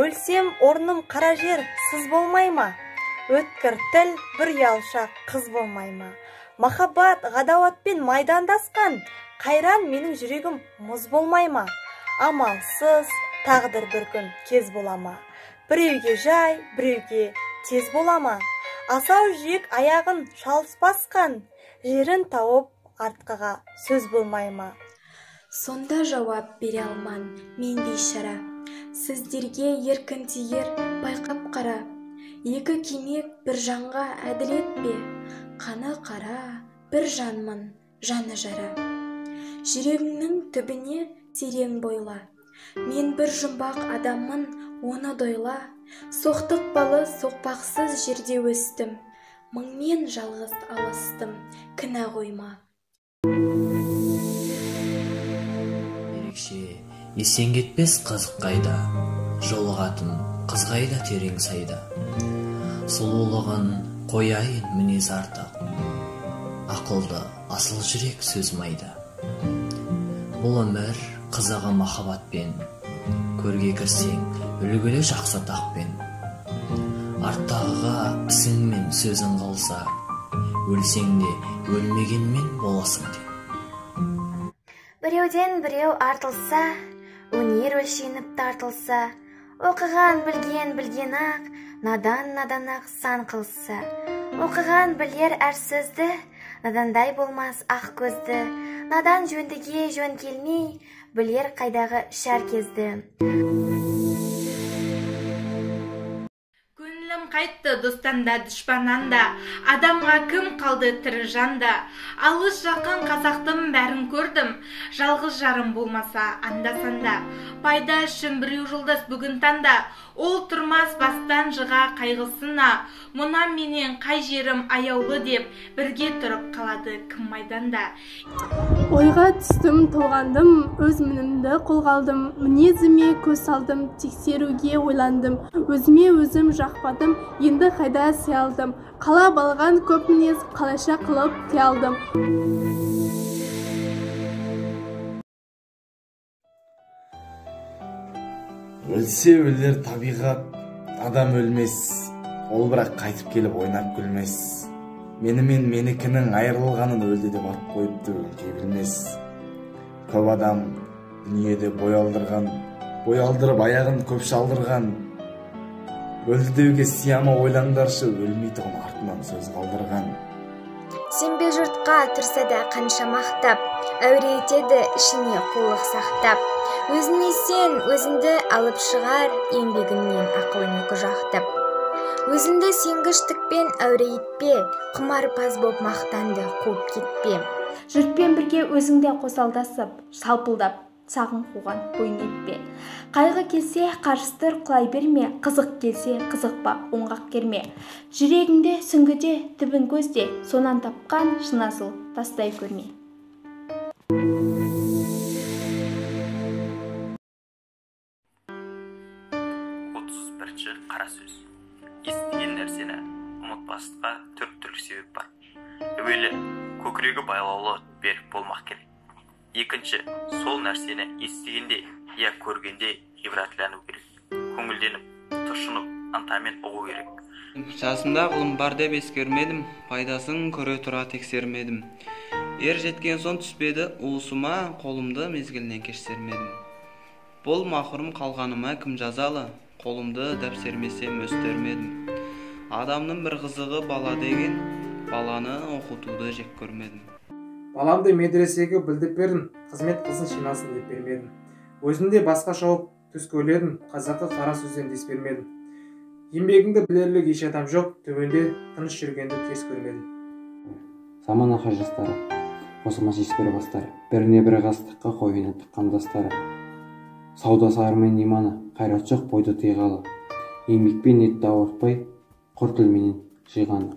Өлсем, орным қара жер сыз болмай ма? Өткір тіл бір ұялшақ қыз болмай ма? Махаббат, ғадауатпен майдандасқан, қайран менің жүрегім мұз болмай ма? Амалсыз тағдыр бір күн кез бола ма? Біреуге жай, біреуге тез бола ма? Асау жиек аяғын шалыс басқан, жерін тауып артқыға сөз болмай ма? Сонда жауап бере алман мен бейшара, сіздерге еркін тиер байқап қара. Екі кемек бір жанға әділет пе? Қаны қара, бір жанмын, жаны жара. Жүрегіңнің түбіне терең бойла. Мен бір жұмбақ адаммын, оны дойла. Соқтық балы соқпақсыз жерде өстім. Мыңмен жалғыз алыстым, кінә қойма. Ерекше, есен кетпес қызық қайда, жолығатын қыз қайда терең сайда. Сұлулығын қояйын мінез артық, ақылды асыл жүрек сөз майда. Бұл өмір қызығы махаббатпен, көрге кірсең үлгілі жақсы тақпен. Арттағыға ісің мен сөзің қалса, өлсең де өлмегенмен боласың де. Біреуден біреу артылса, өнер өлшеніп тартылса, оқыған білген ақ, надан ақ сан қылса. Оқыған білер әр сөзді, надандай болмас ақ көзді. Надан жөндіге жөн келмей, білер қайдағы шәр кезді. Көңілім қайтты достанда, дұшпананда, адамға кім қалды тірі жанда. Алыс жақын қазақтың бәрін көрдім, жалғыз жарым болмаса анда-санда. Пайда үшін біреу жолдас бүгін таңда, ол тұрмас бастан жыға қайғысына. Мұнан менен қай жерім аяулы деп, бірге тұрып қалады кім майданда. Ойға түстім, толғандым, өз мінімді қолға алдым, мінезіме көз салдым, тексеруге ойландым, өзіме өзім жақпадым, енді қайда сый алдым, қалап алған көп мінез қалайша қылып тия алдым. Өлсе өлер табиғат, адам өлмес, ол бірақ қайтып келіп ойнап күлмес. Менімен менікінің айырылғанын өлді деп ат қойыпты, өлге білмес. Көп адам дүниеде бой алдырып аяғын көп шалдырған. Өлді деуге сияма ойландаршы, өлмейтұғын артынан сөз қалдырған. Сенбе жұртқа тұрса да қанша мақтап, әуре етеді ішіне қулық сақтап. Өзіне сен өзіңді алып шығар, еңбегінен ақылын екі жақтап. Өзіңді сенгіштікпен әуре етпе, құмарпаз боп мақтанды қуып кетпе. Жұртпен бірге өзіңде қосалдасып, салпылдап, сағын қуған бойын етпе. Қайғы келсе қарыстыр құлай берме, қызық келсе қызықпа, оңғақ керме. Жүрегіңде сүңгіде түбін көзде, сонан тапқан шын асыл тастай көрме. 31-ші қара сөз. Естіген нәрсені ұмытпастыққа төрт түрлі себеп бар. Әуелі, көкірегі байлаулы берік болмақ керек. Екінші, сол нәрсені естігенде, я көргенде ғибратлану керек. Көңілденіп, тұшынып, ынтамен ұғу керек. Жасымда ғылым бар деп ескермедім, пайдасын көре тұра тексермедім. Ер жеткен соң түспеді уысыма, қолымды мезгілінен кешсермедім. Бұл мақұрым қалғаныма кім жазалы, қолымды дәпсермесем өстермедім. Адамның бір қызығы бала деген, баланы оқытуды жек көрмедім. Баламды медресеге білдіп бердім, қызмет қылсын шинасын деп бермедім. Өзінде басқа шауып түс көрледім, қазақы қара сөзден дес бермедім. Еңбегіңді білерлік еш адам жоқ, төменде тыныш жүргенді тез көрмедім. Заман аха жастары, қосылмас еспері бастары, біріне бірі қастыққа қойына тыққан дастары. Сауда сарымен иманы, қайрат жоқ бойды тыйғалы. Еңбекпен етті ауыртпай, құр тілменен жиғаны.